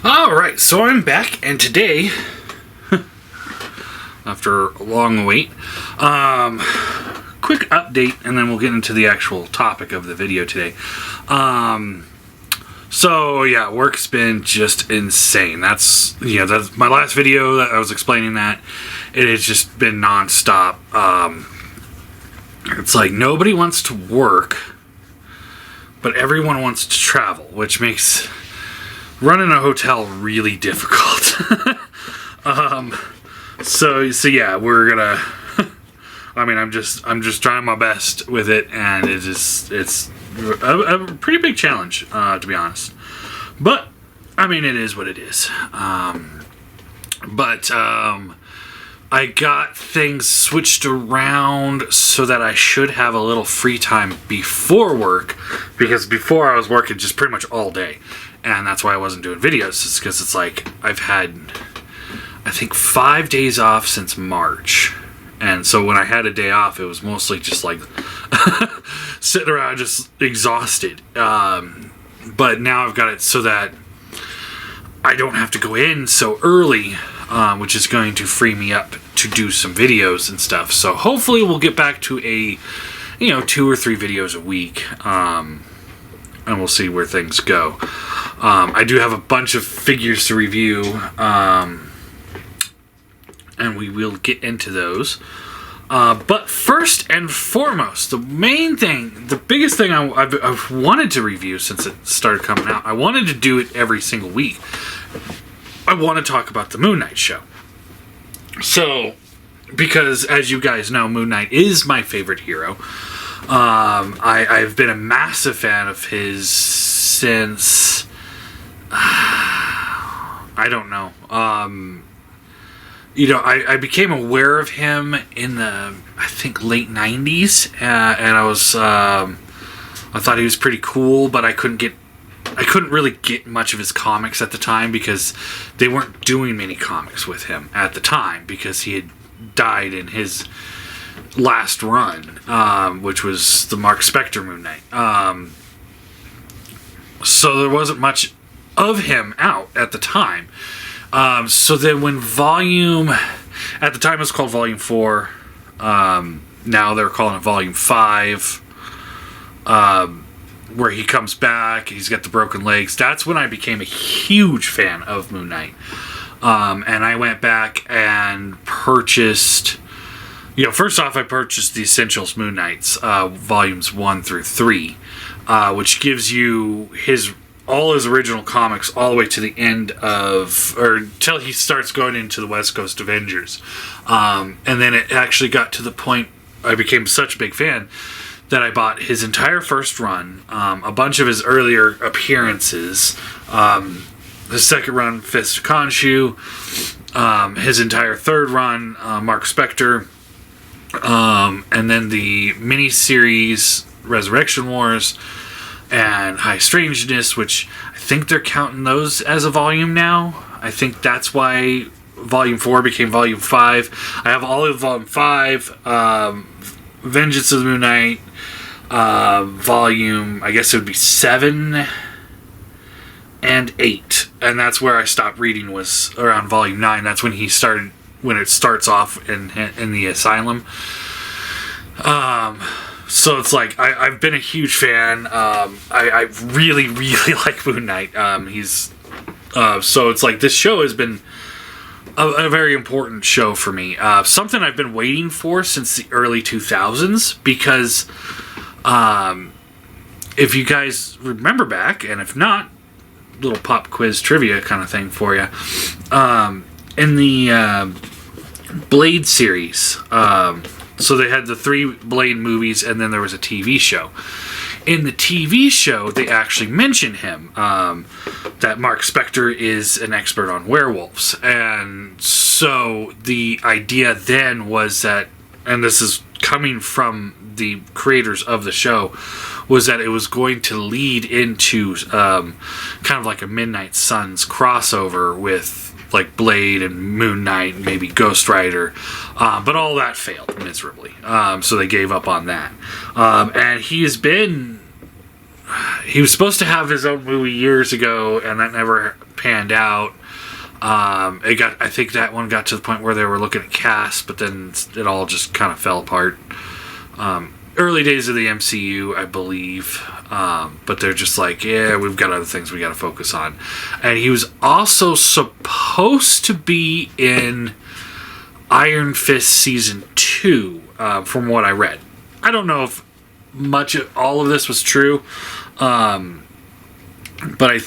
Alright, so I'm back, and today, after a long wait, quick update, and then we'll get into the actual topic of the video today. So yeah, work's been just insane. That's my last video that I was explaining that. It has just been non-stop. It's like nobody wants to work, but everyone wants to travel, which makes running a hotel really difficult. So yeah, we're gonna. I mean, I'm just trying my best with it, and it's a pretty big challenge, to be honest. But I mean, it is what it is. I got things switched around so that I should have a little free time before work, because before I was working just pretty much all day. And that's why I wasn't doing videos. It's because it's like I've had, I think, 5 days off since March. And so when I had a day off, it was mostly just like sitting around just exhausted. But now I've got it so that I don't have to go in so early, which is going to free me up to do some videos and stuff. So hopefully we'll get back to 2 or 3 videos a week. And we'll see where things go. I do have a bunch of figures to review, and we will get into those. But first and foremost, the main thing, the biggest thing I've wanted to review since it started coming out, I wanted to do it every single week. I want to talk about the Moon Knight show. So, because as you guys know, Moon Knight is my favorite hero. I've been a massive fan of his since I don't know. I became aware of him in the, I think, late 90s, and I thought he was pretty cool, but I couldn't really get much of his comics at the time because they weren't doing many comics with him at the time because he had died in his last run, which was the Mark Spector Moon Knight. So there wasn't much of him out at the time. So then when at the time it was called Volume 4, now they're calling it Volume 5, where he comes back, he's got the broken legs. That's when I became a huge fan of Moon Knight. And I went back and purchased, first off, I purchased the Essentials Moon Knights, volumes 1 through 3, which gives you all his original comics all the way to the end until he starts going into the West Coast Avengers. And then it actually got to the point I became such a big fan that I bought his entire first run, a bunch of his earlier appearances, his second run, Fist of Khonshu, his entire third run, Mark Spector, and then the miniseries Resurrection Wars and High Strangeness, which I think they're counting those as a volume now. I think that's why Volume 4 became Volume 5. I have all of Volume 5, Vengeance of the Moon Knight, Volume, I guess it would be 7 and 8. And that's where I stopped reading, was around Volume 9. That's when it starts off in the asylum. So it's like, I've been a huge fan. I really, really like Moon Knight. So it's like, this show has been a very important show for me. Something I've been waiting for since the early 2000s, because if you guys remember back, and if not, little pop quiz trivia kind of thing for you. In the Blade series, so they had the 3 Blade movies, and then there was a TV show. In the TV show, they actually mention him, that Mark Spector is an expert on werewolves. And so the idea then was that, and this is coming from the creators of the show, was that it was going to lead into kind of like a Midnight Suns crossover with like Blade and Moon Knight and maybe Ghost Rider, but all that failed miserably, so they gave up on that. And he was supposed to have his own movie years ago, and that never panned out. I think that one got to the point where they were looking at cast, but then it all just kind of fell apart. Early days of the MCU, I believe, but they're just like, yeah, we've got other things we got to focus on. And he was also supposed to be in Iron Fist season 2, from what I read. I don't know if much of all of this was true, but I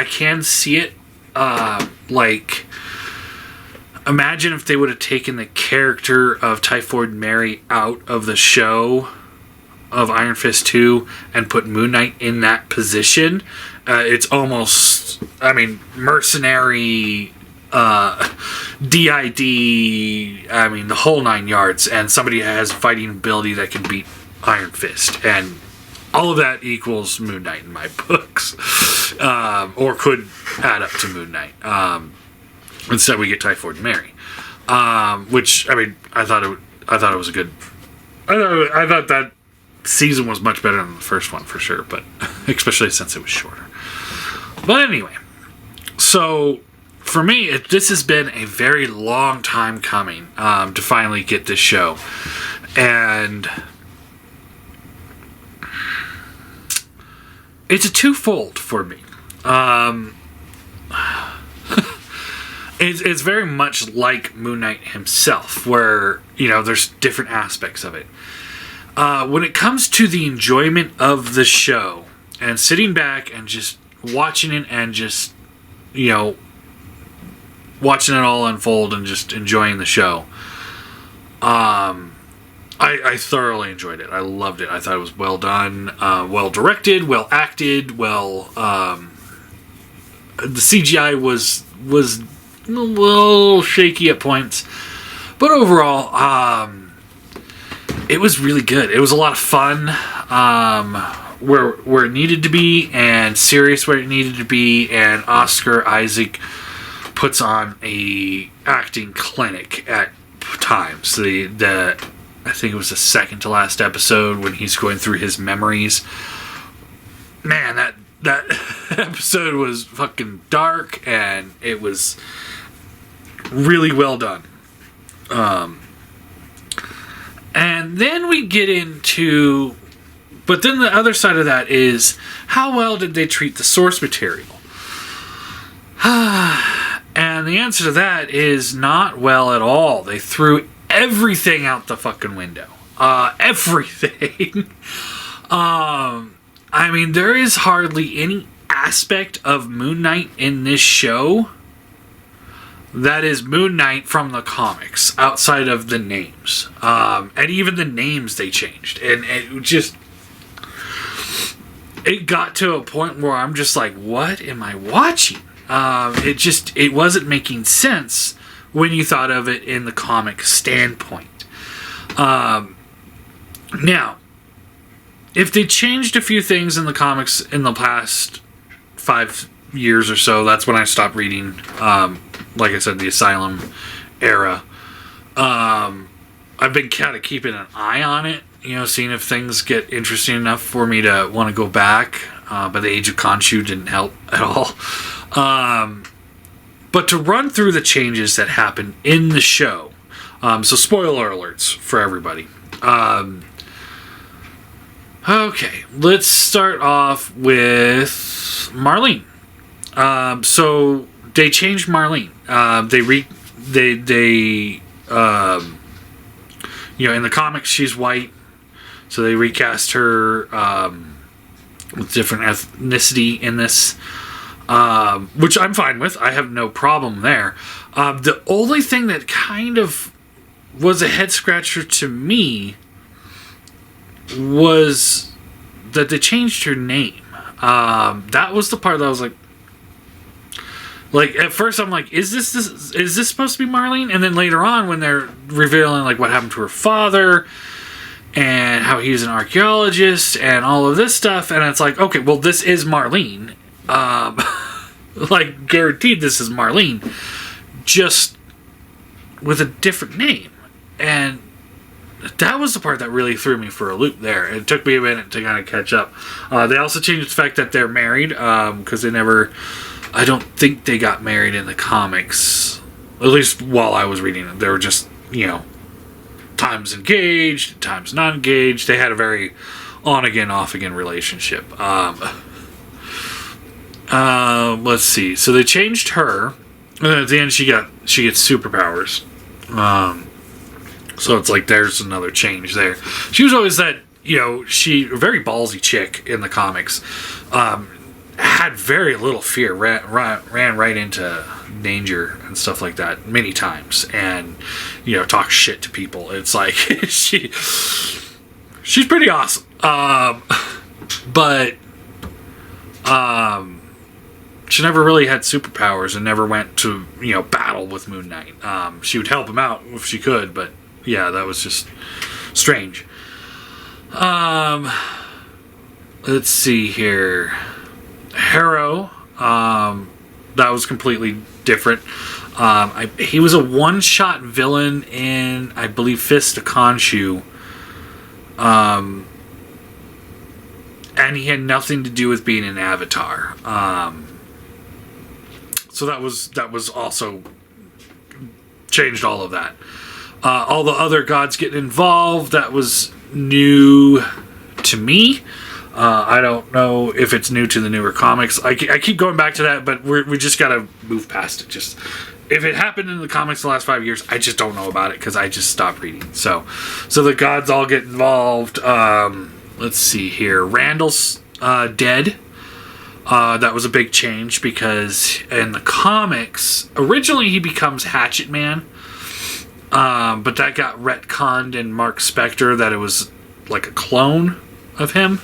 can see it. Like, imagine if they would have taken the character of Typhoid Mary out of the show of Iron Fist 2 and put Moon Knight in that position. It's almost, mercenary, DID, the whole 9 yards, and somebody has fighting ability that can beat Iron Fist. And all of that equals Moon Knight in my books. Or could add up to Moon Knight. Instead, we get Typhoid Mary, which I thought it was a good. I thought that season was much better than the first one for sure, but especially since it was shorter. But anyway, so for me, this has been a very long time coming to finally get this show, and it's a twofold for me. It's very much like Moon Knight himself, where, there's different aspects of it. When it comes to the enjoyment of the show, and sitting back and just watching it and just, watching it all unfold and just enjoying the show, I thoroughly enjoyed it. I loved it. I thought it was well done, well directed, well acted, the CGI was a little shaky at points, but overall, it was really good. It was a lot of fun, where it needed to be, and serious where it needed to be, and Oscar Isaac puts on a acting clinic at times. I think it was the second to last episode when he's going through his memories. Man, that episode was fucking dark, and it was really well done. And then we get into... But then the other side of that is, how well did they treat the source material? And the answer to that is not well at all. They threw everything out the fucking window. Everything. There is hardly any aspect of Moon Knight in this show that is Moon Knight from the comics, outside of the names. And even the names they changed. And it got to a point where I'm just like, what am I watching? It wasn't making sense when you thought of it in the comic standpoint. Now, if they changed a few things in the comics in the past 5 years or so, that's when I stopped reading, like I said, the Asylum era. I've been kind of keeping an eye on it, seeing if things get interesting enough for me to want to go back, but the Age of Khonshu didn't help at all. But to run through the changes that happened in the show, so spoiler alerts for everybody. Okay, let's start off with Marlene. So they changed Marlene. In the comics she's white, so they recast her with different ethnicity in this, which I'm fine with. I have no problem there. The only thing that kind of was a head scratcher to me was that they changed her name. That was the part that I was like, at first I'm like, is this supposed to be Marlene? And then later on, when they're revealing what happened to her father and how he's an archaeologist and all of this stuff, and it's like, okay, well, this is Marlene. Guaranteed this is Marlene, just with a different name. And that was the part that really threw me for a loop there. It took me a minute to kind of catch up. They also changed the fact that they're married, because they never... I don't think they got married in the comics. At least while I was reading it. They were just, times engaged, times not engaged. They had a very on-again, off-again relationship. Let's see. So they changed her. And then at the end, she gets superpowers. So it's like there's another change there. She was always that, she a very ballsy chick in the comics. Had very little fear. Ran right into danger and stuff like that many times, and talk shit to people. It's like she's pretty awesome. But she never really had superpowers and never went to battle with Moon Knight. She would help him out if she could, but yeah, that was just strange. Let's see here. Harrow, that was completely different. He was a one-shot villain in, I believe, Fist of Khonshu. And he had nothing to do with being an avatar. So that was also changed all of that. All the other gods getting involved, that was new to me. I don't know if it's new to the newer comics. I keep going back to that, but we just gotta move past it. Just if it happened in the comics the last 5 years, I just don't know about it because I just stopped reading. So the gods all get involved. Let's see here. Randall's dead. That was a big change because in the comics, originally he becomes Hatchet Man, but that got retconned in Mark Spector that it was like a clone of him.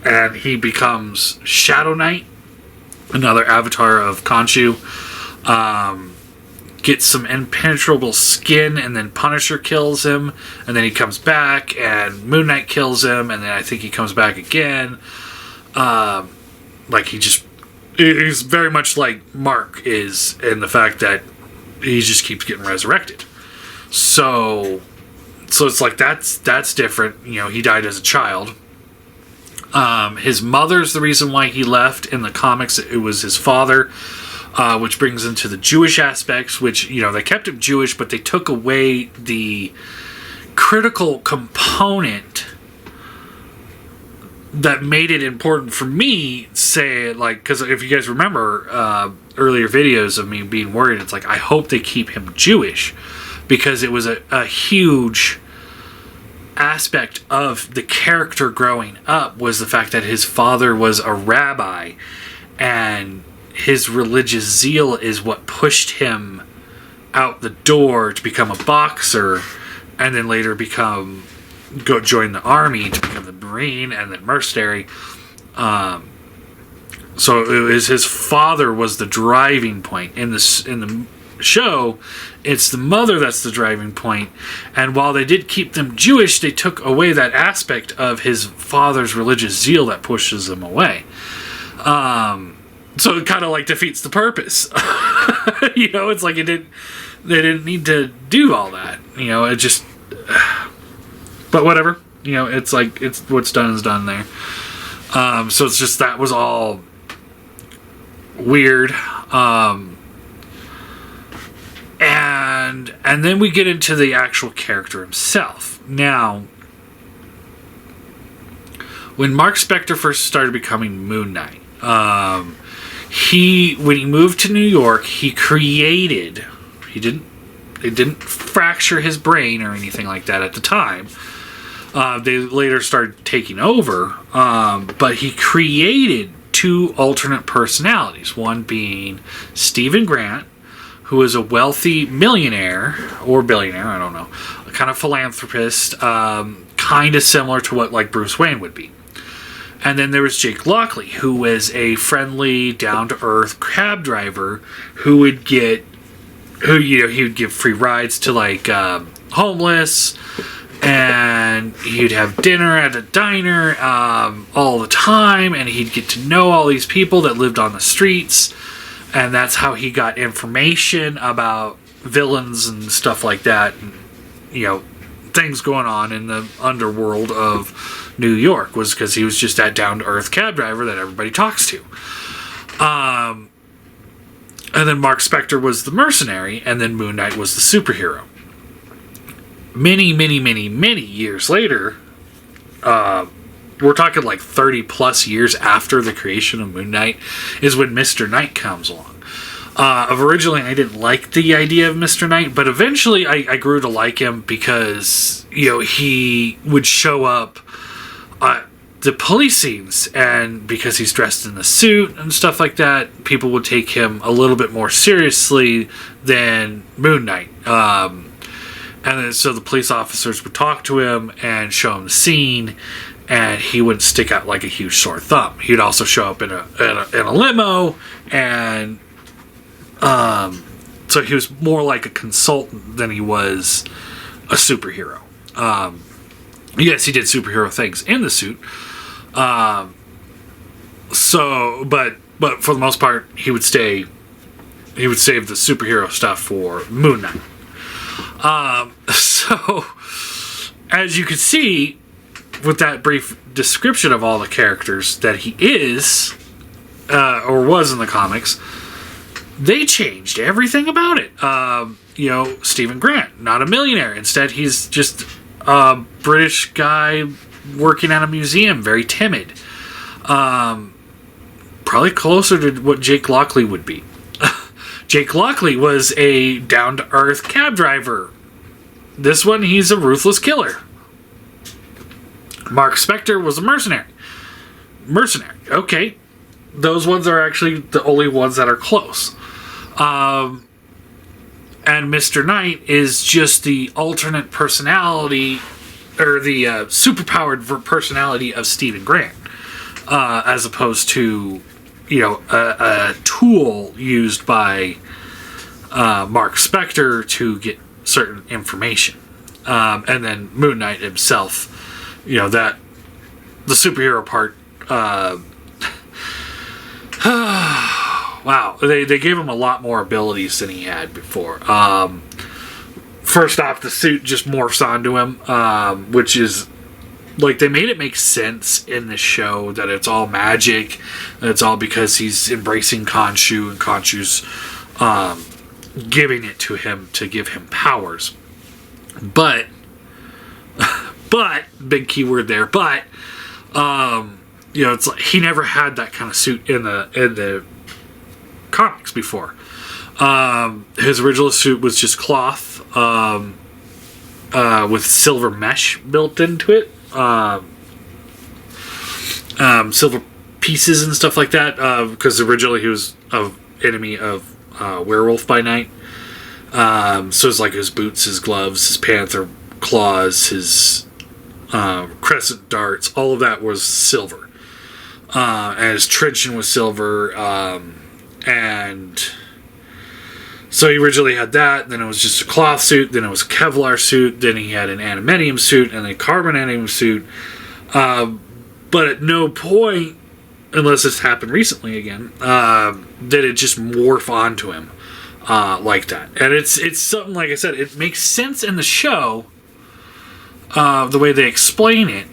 And he becomes Shadow Knight, another avatar of Khonshu. Gets some impenetrable skin, and then Punisher kills him, and then he comes back, and Moon Knight kills him, and then I think he comes back again. He's very much like Mark is in the fact that he just keeps getting resurrected. So it's like that's different. He died as a child. His mother's the reason why he left. In the comics, it was his father, which brings into the Jewish aspects, which, they kept him Jewish, but they took away the critical component that made it important for me, because if you guys remember earlier videos of me being worried, it's like, I hope they keep him Jewish, because it was a huge aspect of the character growing up was the fact that his father was a rabbi, and his religious zeal is what pushed him out the door to become a boxer, and then later go join the army to become the Marine and then mercenary. So it was his father was the driving point in the show. It's the mother that's the driving point, and while they did keep them Jewish, they took away that aspect of his father's religious zeal that pushes them away. So it kind of like defeats the purpose. It's like they didn't need to do all that. It just. But whatever. It's like it's what's done is done there. So it's just that was all weird. And then we get into the actual character himself. Now, when Mark Spector first started becoming Moon Knight, when he moved to New York, he didn't fracture his brain or anything like that at the time. They later started taking over, but he created two alternate personalities, one being Stephen Grant, who is a wealthy millionaire or billionaire, I don't know, a kind of philanthropist, kind of similar to what like Bruce Wayne would be. And then there was Jake Lockley, who was a friendly, down-to-earth cab driver who would give free rides to like homeless, and he'd have dinner at a diner all the time, and he'd get to know all these people that lived on the streets. And that's how he got information about villains and stuff like that. And, things going on in the underworld of New York, was because he was just that down-to-earth cab driver that everybody talks to. And then Mark Spector was the mercenary, and then Moon Knight was the superhero. Many, many, many, many years later, we're talking like 30 plus years after the creation of Moon Knight, is when Mr. Knight comes along. Originally, I didn't like the idea of Mr. Knight, but eventually I grew to like him because, he would show up at the police scenes, and because he's dressed in the suit and stuff like that, people would take him a little bit more seriously than Moon Knight. And then, so the police officers would talk to him and show him the scene, and he wouldn't stick out like a huge sore thumb. He'd also show up in a limo, and so he was more like a consultant than he was a superhero. Yes, he did superhero things in the suit. But for the most part, he would save the superhero stuff for Moon Knight. So, as you can see, with that brief description of all the characters that he is, or was in the comics, they changed everything about it. Stephen Grant, not a millionaire. Instead, he's just a British guy working at a museum, very timid. Probably closer to what Jake Lockley would be. Jake Lockley was a down-to-earth cab driver. This one, he's a ruthless killer. Mark Spector was a mercenary. Okay. Those ones are actually the only ones that are close. And Mr. Knight is just the alternate personality, or the superpowered personality of Stephen Grant, as opposed to, a tool used by Mark Spector to get certain information. And then Moon Knight himself, that the superhero part. Wow, they gave him a lot more abilities than he had before. First off, the suit just morphs onto him, which is, like, they made it make sense in the show that it's all magic, and it's all because he's embracing Khonshu, and Khonshu's giving it to him to give him powers. But, big keyword there, but, it's like he never had that kind of suit in the comics before. His original suit was just cloth with silver mesh built into it, silver pieces and stuff like that, because originally he was an enemy of Werewolf by Night. So it's like his boots, his gloves, his panther claws, his crescent darts, all of that was silver. And his truncheon was silver, and so he originally had that, then it was just a cloth suit, then it was a Kevlar suit, then he had an adamantium suit, and then a carbonanium suit, but at no point, unless this happened recently again, did it just morph onto him like that. And it's something, like I said, it makes sense in the show, the way they explain it,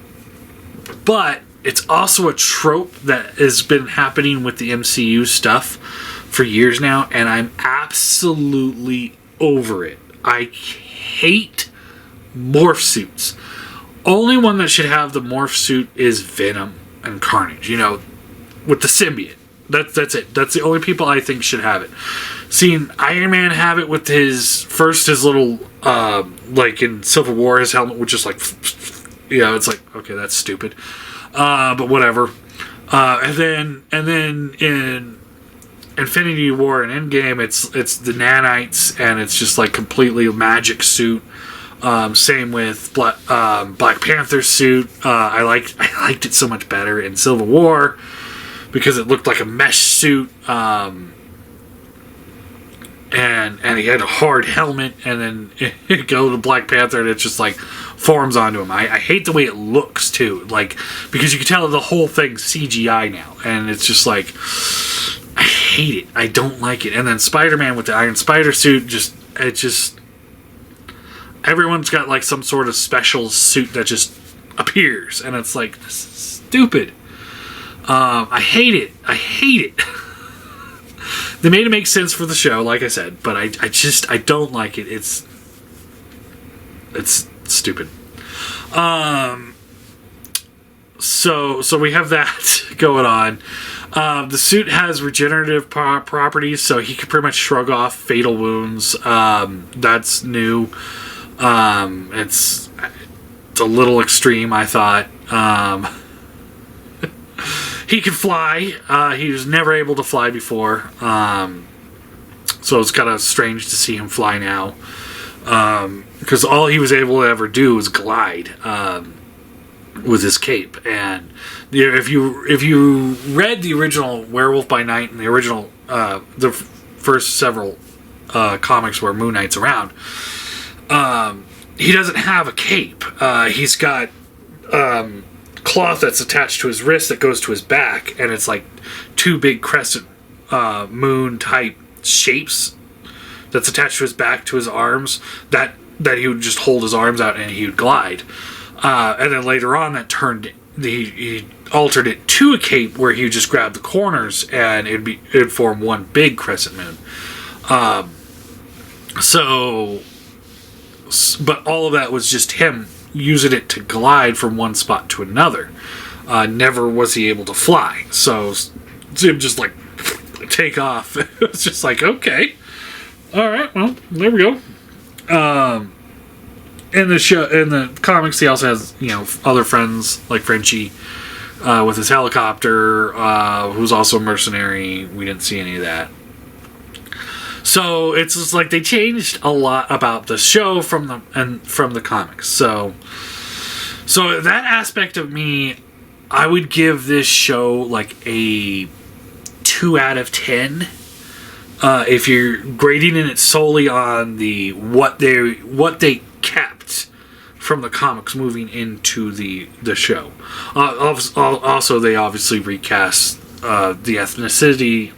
but it's also a trope that has been happening with the MCU stuff for years now, and I'm absolutely over it. I hate morph suits. Only one that should have the morph suit is Venom and Carnage, with the symbiote. That's it. That's the only people I think should have it. Seeing Iron Man have it with his little, like in Civil War, his helmet, which is like, it's like, okay, that's stupid. But whatever. And then in Infinity War and Endgame, it's the nanites, and it's just like completely a magic suit. Same with Black Panther's suit. I liked it so much better in Civil War because it looked like a mesh suit. And he had a hard helmet, and then it go to Black Panther, and it just like forms onto him. I hate the way it looks too, like, because you can tell the whole thing's CGI now, and it's just like, I hate it. I don't like it. And then Spider-Man with the Iron Spider suit, everyone's got like some sort of special suit that just appears, and it's like, this is stupid. I hate it. They made it make sense for the show, like I said, but I don't like it. It's stupid. So we have that going on. The suit has regenerative properties, so he can pretty much shrug off fatal wounds. That's new. It's a little extreme, I thought. He can fly. He was never able to fly before. So it's kind of strange to see him fly now. Because all he was able to ever do was glide with his cape. And if you read the original Werewolf by Night and the original the first several comics where Moon Knight's around, he doesn't have a cape. He's got cloth that's attached to his wrist that goes to his back, and it's like two big crescent moon type shapes that's attached to his back, to his arms, that he would just hold his arms out and he would glide. And then later on that he altered it to a cape where he would just grab the corners and it'd form one big crescent moon. But all of that was just him using it to glide from one spot to another. Never was he able to fly. So him just like take off. It was just like, okay. Alright, well, there we go. In the comics, he also has, other friends like Frenchie with his helicopter, who's also a mercenary. We didn't see any of that. So it's just like they changed a lot about the show from the comics. So that aspect of me, I would give this show like a 2 out of 10. If you're grading it solely on the what they kept from the comics moving into the show. Also, they obviously recast the ethnicity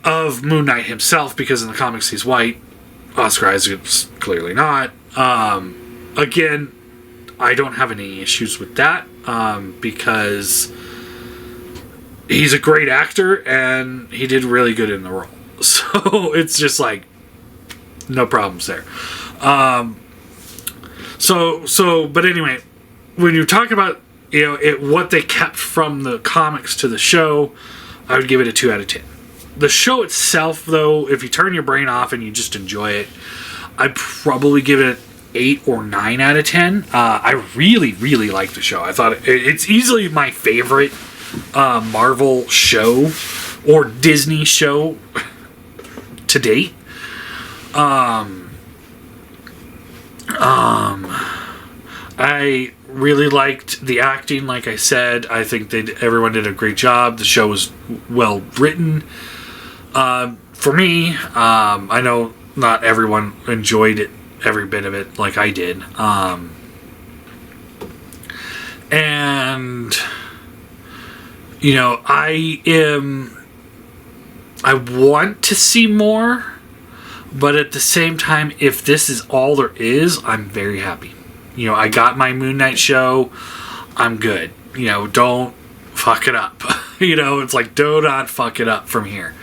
of Moon Knight himself, because in the comics he's white. Oscar Isaac's clearly not. Again, I don't have any issues with that, because he's a great actor and he did really good in the role. So it's just like, no problems there. But anyway, when you talk about what they kept from the comics to the show, I would give it a 2 out of 10. The show itself, though, if you turn your brain off and you just enjoy it, I'd probably give it 8 or 9 out of 10. I really, really like the show. I thought it's easily my favorite Marvel show or Disney show to date. I really liked the acting. Like I said, I think everyone did a great job. The show was well written. For me, I know not everyone enjoyed it, every bit of it, like I did. And I want to see more, but at the same time, if this is all there is, I'm very happy. I got my Moon Knight show. I'm good. Don't fuck it up. It's like, do not fuck it up from here.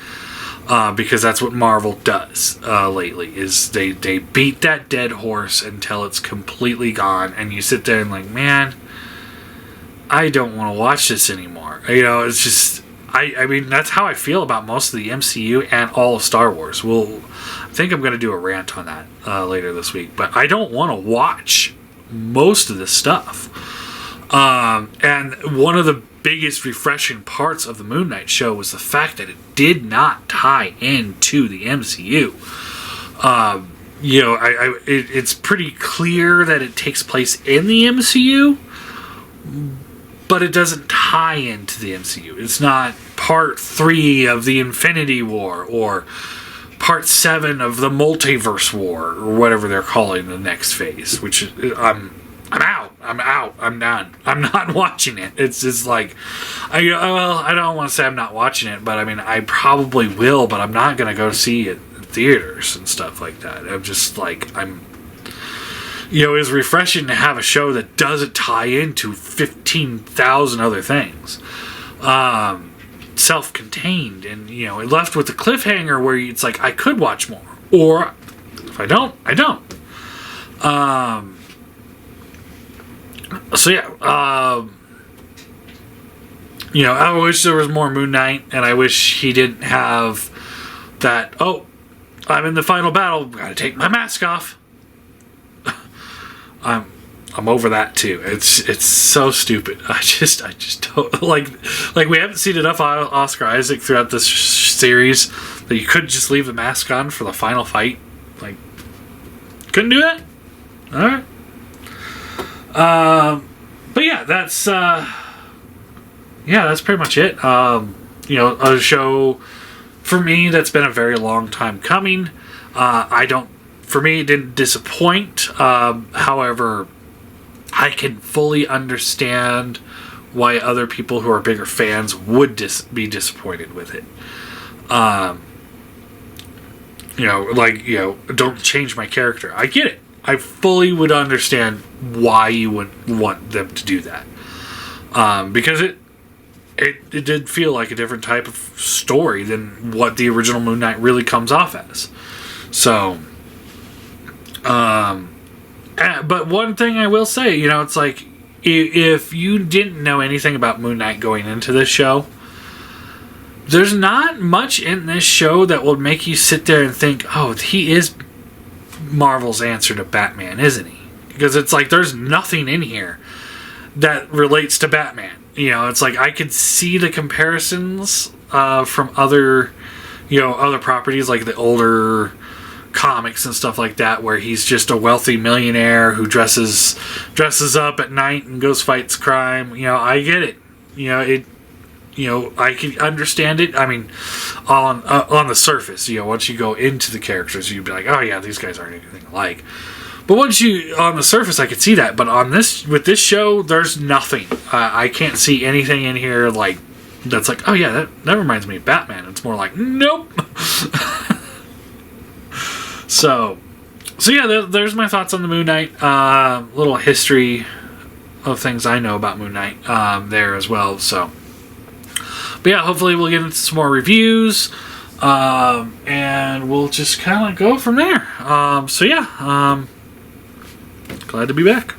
Because that's what Marvel does lately, is they beat that dead horse until it's completely gone, and you sit there and like, man, I don't want to watch this anymore. It's just, I mean, that's how I feel about most of the MCU and all of Star Wars. I think I'm going to do a rant on that later this week, but I don't want to watch most of this stuff. And one of the biggest refreshing parts of the Moon Knight show was the fact that it did not tie into the MCU. It's pretty clear that it takes place in the MCU, but it doesn't tie into the MCU. It's not part 3 of the Infinity War or part 7 of the Multiverse War, or whatever they're calling the next phase, which I'm out. I'm done. I'm not watching it. It's just like, I don't want to say I'm not watching it, but I mean, I probably will, but I'm not going to go see it theaters and stuff like that. I'm just like, it was refreshing to have a show that doesn't tie into 15,000 other things. Self-contained, and it left with a cliffhanger where it's like, I could watch more, or if I don't, I don't. So yeah, I wish there was more Moon Knight, and I wish he didn't have that, oh, I'm in the final battle, gotta take my mask off. I'm over that too. It's so stupid. I just don't like we haven't seen enough Oscar Isaac throughout this series that you could just leave the mask on for the final fight. Like, couldn't do that. All right. But yeah, that's pretty much it. A show for me that's been a very long time coming. For me, it didn't disappoint. However, I can fully understand why other people who are bigger fans would be disappointed with it. Don't change my character. I get it. I fully would understand why you would want them to do that. Because it did feel like a different type of story than what the original Moon Knight really comes off as. So, but one thing I will say, it's like, if you didn't know anything about Moon Knight going into this show, there's not much in this show that will make you sit there and think, oh, he is Marvel's answer to Batman, isn't he? Because it's like, there's nothing in here that relates to Batman. It's like, I could see the comparisons from other properties, like the older comics and stuff like that, where he's just a wealthy millionaire who dresses up at night and goes fights crime. I get it. I can understand it. I mean, on the surface, once you go into the characters, you'd be like, oh yeah, these guys aren't anything alike. But once on the surface, I could see that. But with this show, there's nothing. I can't see anything in here like that's like, oh yeah, that reminds me of Batman. It's more like, nope. So yeah, there's my thoughts on the Moon Knight. Little history of things I know about Moon Knight there as well. So, but yeah, hopefully we'll get into some more reviews, and we'll just kind of go from there. So yeah, glad to be back.